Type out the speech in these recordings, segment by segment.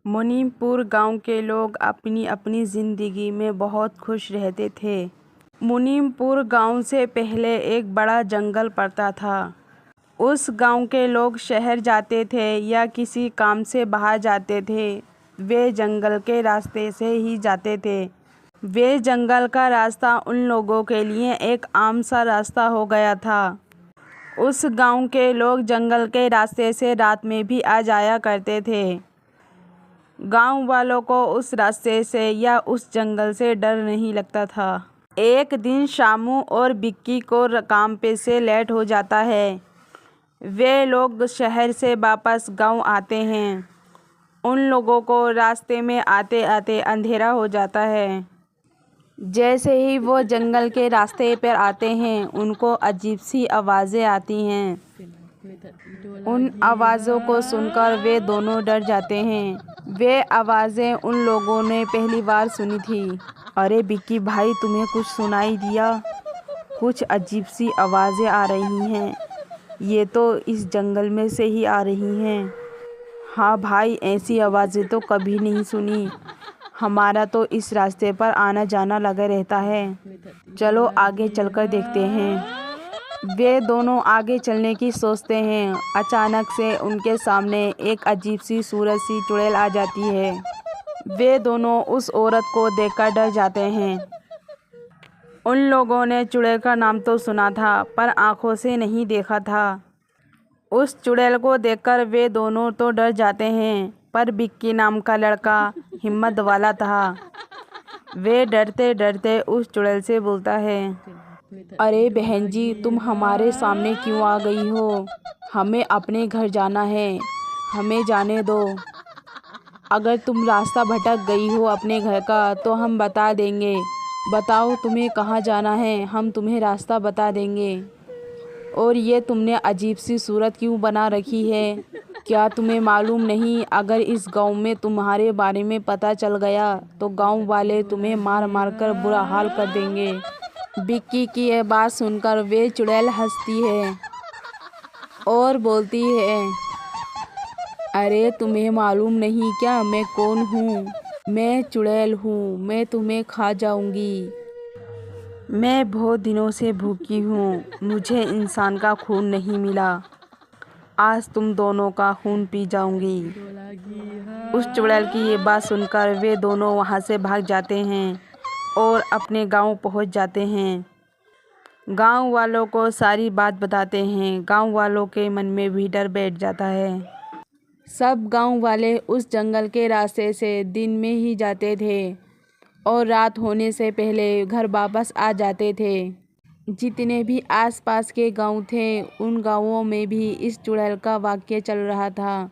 मुनीमपुर गांव के लोग अपनी अपनी ज़िंदगी में बहुत खुश रहते थे। मुनीमपुर गांव से पहले एक बड़ा जंगल पड़ता था। उस गांव के लोग शहर जाते थे या किसी काम से बाहर जाते थे, वे जंगल के रास्ते से ही जाते थे। वे जंगल का रास्ता उन लोगों के लिए एक आम सा रास्ता हो गया था। उस गांव के लोग जंगल के रास्ते से रात में भी आ जाया करते थे। गांव वालों को उस रास्ते से या उस जंगल से डर नहीं लगता था। एक दिन शामू और बिक्की को काम पे से लेट हो जाता है। वे लोग शहर से वापस गांव आते हैं। उन लोगों को रास्ते में आते आते अंधेरा हो जाता है। जैसे ही वो जंगल के रास्ते पर आते हैं, उनको अजीब सी आवाज़ें आती हैं। उन आवाज़ों को सुनकर वे दोनों डर जाते हैं। वे आवाज़ें उन लोगों ने पहली बार सुनी थी। अरे बिक्की भाई, तुम्हें कुछ सुनाई दिया? कुछ अजीब सी आवाज़ें आ रही हैं। ये तो इस जंगल में से ही आ रही हैं। हाँ भाई, ऐसी आवाज़ें तो कभी नहीं सुनी। हमारा तो इस रास्ते पर आना जाना लगा रहता है। चलो आगे चलकर देखते हैं। वे दोनों आगे चलने की सोचते हैं। अचानक से उनके सामने एक अजीब सी सूरत सी चुड़ैल आ जाती है। वे दोनों उस औरत को देखकर डर जाते हैं। उन लोगों ने चुड़ैल का नाम तो सुना था, पर आंखों से नहीं देखा था। उस चुड़ैल को देखकर वे दोनों तो डर जाते हैं, पर बिक्की नाम का लड़का हिम्मत वाला था। वे डरते डरते उस चुड़ैल से बोलता है, अरे बहन जी, तुम हमारे सामने क्यों आ गई हो? हमें अपने घर जाना है, हमें जाने दो। अगर तुम रास्ता भटक गई हो अपने घर का तो हम बता देंगे। बताओ तुम्हें कहाँ जाना है, हम तुम्हें रास्ता बता देंगे। और ये तुमने अजीब सी सूरत क्यों बना रखी है? क्या तुम्हें मालूम नहीं, अगर इस गांव में तुम्हारे बारे में पता चल गया तो गांव वाले तुम्हें मार मार कर बुरा हाल कर देंगे। बिक्की की यह बात सुनकर वे चुड़ैल हंसती है और बोलती है, अरे तुम्हें मालूम नहीं क्या मैं कौन हूँ? मैं चुड़ैल हूँ, मैं तुम्हें खा जाऊँगी। मैं बहुत दिनों से भूखी हूँ, मुझे इंसान का खून नहीं मिला। आज तुम दोनों का खून पी जाऊंगी। उस चुड़ैल की ये बात सुनकर वे दोनों वहाँ से भाग जाते हैं और अपने गांव पहुँच जाते हैं। गांव वालों को सारी बात बताते हैं। गांव वालों के मन में भी डर बैठ जाता है। सब गांव वाले उस जंगल के रास्ते से दिन में ही जाते थे और रात होने से पहले घर वापस आ जाते थे। जितने भी आसपास के गांव थे, उन गांवों में भी इस चुड़ैल का वाक़या चल रहा था।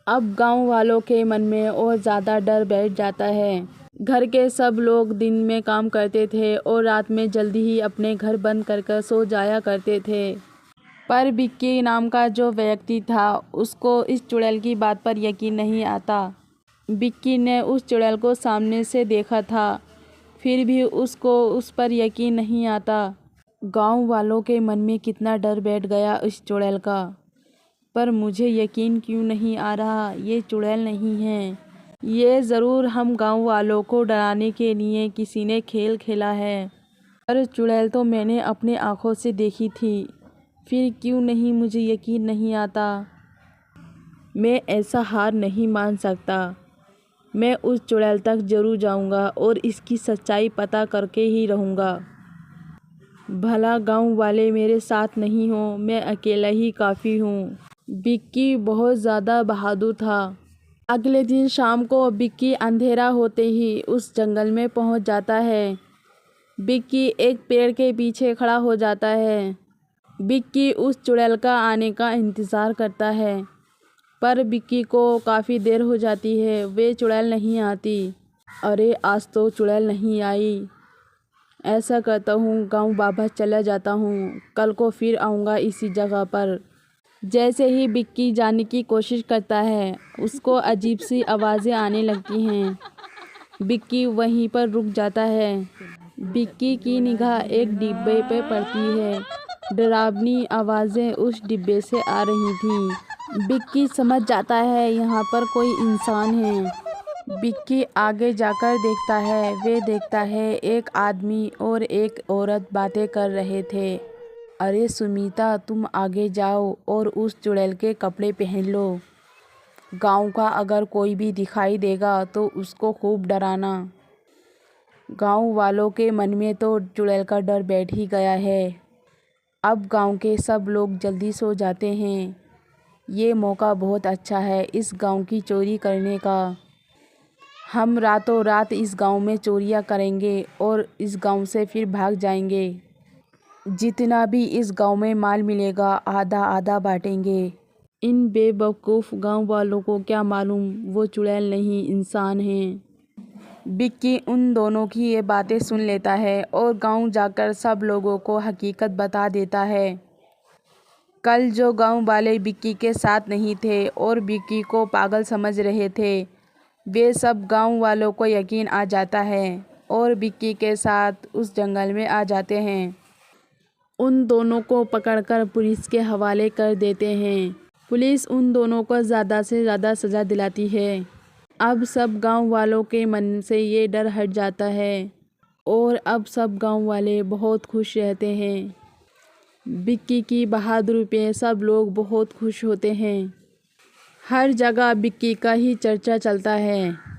अब गांव वालों के मन में और ज़्यादा डर बैठ जाता है। घर के सब लोग दिन में काम करते थे और रात में जल्दी ही अपने घर बंद कर सो जाया करते थे। पर बिक्की नाम का जो व्यक्ति था, उसको इस चुड़ैल की बात पर यकीन नहीं आता। बिक्की ने उस चुड़ैल को सामने से देखा था, फिर भी उसको उस पर यकीन नहीं आता। गांव वालों के मन में कितना डर बैठ गया इस चुड़ैल का। पर मुझे यकीन क्यों नहीं आ रहा, ये चुड़ैल नहीं है। ये ज़रूर हम गांव वालों को डराने के लिए किसी ने खेल खेला है। पर चुड़ैल तो मैंने अपने आँखों से देखी थी, फिर क्यों नहीं मुझे यकीन नहीं आता। मैं ऐसा हार नहीं मान सकता। मैं उस चुड़ैल तक ज़रूर जाऊंगा और इसकी सच्चाई पता करके ही रहूँगा। भला गांव वाले मेरे साथ नहीं हो, मैं अकेला ही काफ़ी हूँ। बिक्की बहुत ज़्यादा बहादुर था। अगले दिन शाम को बिक्की अंधेरा होते ही उस जंगल में पहुँच जाता है। बिक्की एक पेड़ के पीछे खड़ा हो जाता है। बिक्की उस चुड़ैल का आने का इंतज़ार करता है, पर बिक्की को काफ़ी देर हो जाती है। वे चुड़ैल नहीं आती। अरे आज तो चुड़ैल नहीं आई। ऐसा करता हूँ, गांव वापस चला जाता हूँ, कल को फिर आऊँगा इसी जगह पर। जैसे ही बिक्की जाने की कोशिश करता है, उसको अजीब सी आवाज़ें आने लगती हैं। बिक्की वहीं पर रुक जाता है। बिक्की की निगाह एक डिब्बे पर पड़ती है। डरावनी आवाज़ें उस डिब्बे से आ रही थीं। विक्की समझ जाता है यहाँ पर कोई इंसान है। विक्की आगे जाकर देखता है, वे देखता है एक आदमी और एक औरत बातें कर रहे थे। अरे सुमिता, तुम आगे जाओ और उस चुड़ैल के कपड़े पहन लो। गांव का अगर कोई भी दिखाई देगा तो उसको खूब डराना। गांव वालों के मन में तो चुड़ैल का डर बैठ ही गया है। अब गांव के सब लोग जल्दी सो जाते हैं। ये मौका बहुत अच्छा है इस गांव की चोरी करने का। हम रातों रात इस गांव में चोरियां करेंगे और इस गांव से फिर भाग जाएंगे। जितना भी इस गांव में माल मिलेगा आधा आधा बांटेंगे। इन बेवकूफ़ गांव वालों को क्या मालूम वो चुड़ैल नहीं इंसान हैं। विक्की उन दोनों की ये बातें सुन लेता है और गांव जाकर सब लोगों को हकीकत बता देता है। कल जो गांव वाले विक्की के साथ नहीं थे और विक्की को पागल समझ रहे थे, वे सब गांव वालों को यकीन आ जाता है और विक्की के साथ उस जंगल में आ जाते हैं। उन दोनों को पकड़कर पुलिस के हवाले कर देते हैं। पुलिस उन दोनों को ज़्यादा से ज़्यादा सज़ा दिलाती है। अब सब गांव वालों के मन से ये डर हट जाता है और अब सब गांव वाले बहुत खुश रहते हैं। विक्की की बहादुरी पे सब लोग बहुत खुश होते हैं। हर जगह विक्की का ही चर्चा चलता है।